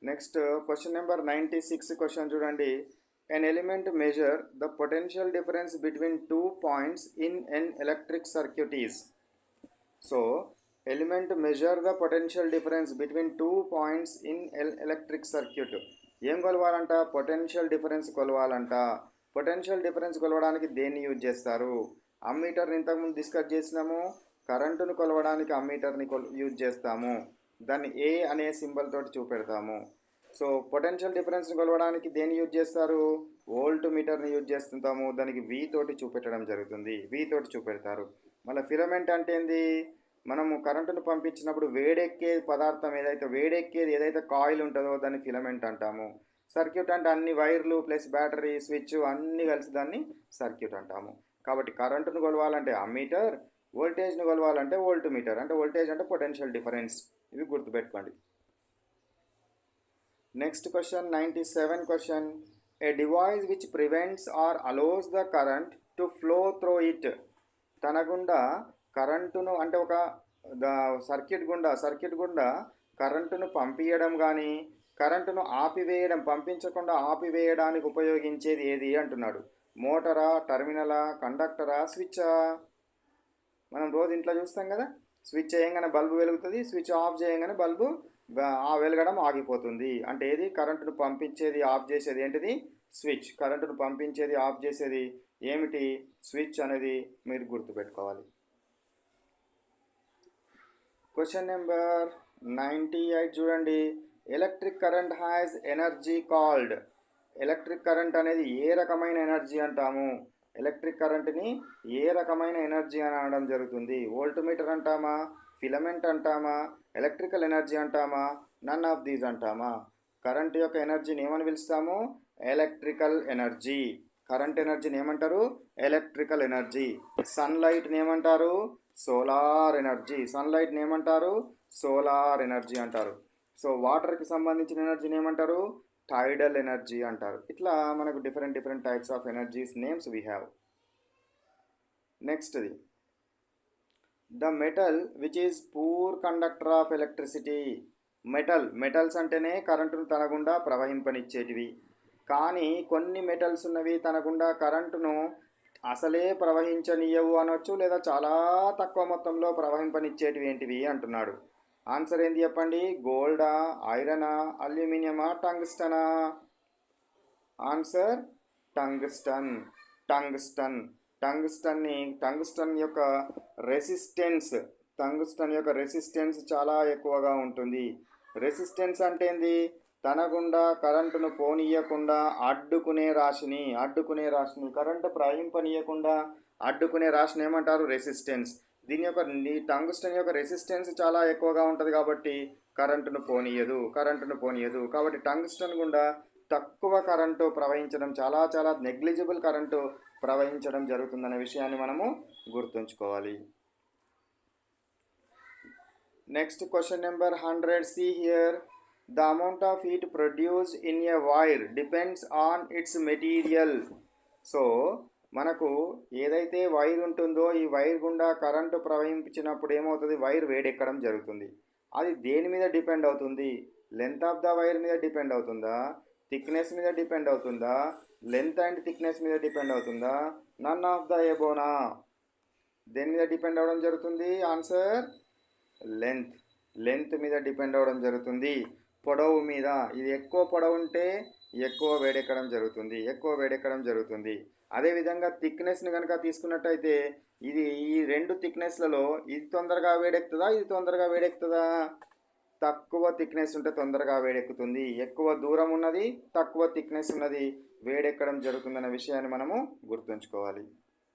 Next question number 96 question చూడండి. An element measure the potential difference between two points in an electric circuit is. So element measure the potential difference between two points in electric circuit. ఏం కొలవాలంట? Potential difference కొలవాలంట. Potential difference కొలవడానికి దేన్ని use చేస్తారు? అమ్మీటర్ని ఇంతకుముందు discuss చేసినాము. కరెంటును కొలవడానికి అమ్మీటర్ని యూజ్ చేస్తాము. దాన్ని ఏ అనే సింబల్ తోటి చూపెడతాము. సో పొటెన్షియల్ డిఫరెన్స్ని కొలవడానికి దేన్ని యూజ్ చేస్తారు? వోల్ట్ మీటర్ని యూజ్ చేస్తుంటాము. దానికి వి తోటి చూపెట్టడం జరుగుతుంది. వి తోటి చూపెడతారు. మళ్ళీ ఫిలమెంట్ అంటే ఏంది? మనము కరెంటును పంపించినప్పుడు వేడెక్కేది ఏదైతే కాయిల్ ఉంటుందో దాన్ని ఫిలమెంట్ అంటాము. సర్క్యూట్ అంటే అన్ని వైర్లు ప్లస్ బ్యాటరీ స్విచ్ అన్నీ కలిసి దాన్ని సర్క్యూట్ అంటాము. కాబట్టి కరెంటును కొలవాలంటే అమ్మీటర్, వోల్టేజ్ని కొలవాలంటే వోల్ట్ మీటర్. అంటే వోల్టేజ్ అంటే పొటెన్షియల్ డిఫరెన్స్. ఇవి గుర్తుపెట్టుకోండి. Next question 97 question. A device which prevents or allows the current to flow through it. తన గుండా కరెంటును అంటే ఒక సర్క్యూట్ గుండా కరెంటును పంపించడం కానీ కరెంటును పంపించకుండా ఆపివేయడానికి ఉపయోగించేది ఏది అంటున్నాడు. మోటారా, టెర్మినలా, కండక్టరా, స్విచ్చా? మనం రోజు ఇంట్లో చూస్తాం కదా, స్విచ్ చేయగానే బల్బు వెలుగుతుంది, స్విచ్ ఆఫ్ చేయగానే బల్బు వెలగడం ఆగిపోతుంది. అంటే ఏది? కరెంటును పంపించేది ఆఫ్ చేసేది ఏంటిది? స్విచ్. కరెంటును పంపించేది ఆఫ్ చేసేది ఏమిటి? స్విచ్ అనేది మీరు గుర్తుపెట్టుకోవాలి. క్వశ్చన్ నెంబర్ 98 చూడండి. Electric current has energy called. Electric current అనేది ఏ రకమైన ఎనర్జీ అంటాము? ఎలక్ట్రిక్ కరెంట్ని ఏ రకమైన ఎనర్జీ అని అనడం జరుగుతుంది? వోల్ట్ మీటర్ అంటామా? ఫిలమెంట్ అంటామా? ఎలక్ట్రికల్ ఎనర్జీ అంటామా? నన్ ఆఫ్ దీస్ అంటామా? కరెంట్ యొక్క ఎనర్జీని ఏమని పిలుస్తాము? Electrical energy. కరెంట్ ఎనర్జీని ఏమంటారు? Electrical energy. సన్లైట్ని ఏమంటారు? Solar energy. సన్లైట్ని ఏమంటారు? సోలార్ ఎనర్జీ అంటారు. సో వాటర్కి సంబంధించిన ఎనర్జీని ఏమంటారు? టైడల్ ఎనర్జీ అంటారు. ఇట్లా మనకు different types of energies names we have. నెక్స్ట్ది, the metal which is poor conductor of electricity. Metals అంటేనే కరెంటును తన గుండా ప్రవహింపనిచ్చేటివి. కానీ కొన్ని మెటల్స్ ఉన్నవి తన గుండా కరెంటును అసలే ప్రవహించనీయవు అనొచ్చు, లేదా చాలా తక్కువ మొత్తంలో ప్రవహింపనిచ్చేటివి ఏంటివి అంటున్నాడు. ఆన్సర్ ఏంటి చెప్పండి? గోల్డా, ఐరనా, అల్యూమినియమా, టంగ్స్టనా? Answer tungsten. టంగ్స్టన్ యొక్క రెసిస్టెన్స్ చాలా ఎక్కువగా ఉంటుంది. రెసిస్టెన్స్ అంటే ఏంది? తన గుండా కరెంటును పోనీయకుండా అడ్డుకునే రాశిని కరెంటు ప్రవహింపనీయకుండా అడ్డుకునే రాశిని ఏమంటారు? రెసిస్టెన్స్. టంగ్స్టన్ యొక్క రెసిస్టెన్స్ చాలా ఎక్కువగా ఉంటుంది కాబట్టి కరెంటును పోనీయదు. కాబట్టి టంగ్స్టన్ గుండా తక్కువ కరెంటు ప్రవహించడం, చాలా నెగ్లిజిబుల్ కరెంటు ప్రవహించడం జరుగుతుందనే విషయాన్ని మనము గుర్తుంచుకోవాలి. Next question number 100. See here, the amount of heat produced in a wire depends on its material. So మనకు ఏదైతే వైర్ ఉంటుందో ఈ వైర్ గుండా కరెంటు ప్రవహించినప్పుడు ఏమవుతుంది? వైర్ వేడెక్కడం జరుగుతుంది. అది దేని మీద డిపెండ్ అవుతుంది? లెంత్ ఆఫ్ ద వైర్ మీద డిపెండ్ అవుతుందా? థిక్నెస్ మీద డిపెండ్ అవుతుందా? లెంత్ అండ్ థిక్నెస్ మీద డిపెండ్ అవుతుందా? నన్ ఆఫ్ ద ఎబోనా? దేని మీద డిపెండ్ అవ్వడం జరుగుతుంది? ఆన్సర్ లెంత్ మీద డిపెండ్ అవ్వడం జరుగుతుంది. పొడవు మీద. ఇది ఎక్కువ పొడవు ఉంటే ఎక్కువ వేడెక్కడం జరుగుతుంది. అదేవిధంగా థిక్నెస్ని కనుక తీసుకున్నట్టయితే ఈ రెండు థిక్నెస్లలో ఇది తొందరగా వేడెక్కుతుందా? తక్కువ థిక్నెస్ ఉంటే తొందరగా వేడెక్కుతుంది. ఎక్కువ దూరం ఉన్నది, తక్కువ థిక్నెస్ ఉన్నది వేడెక్కడం జరుగుతుందనే విషయాన్ని మనము గుర్తుంచుకోవాలి.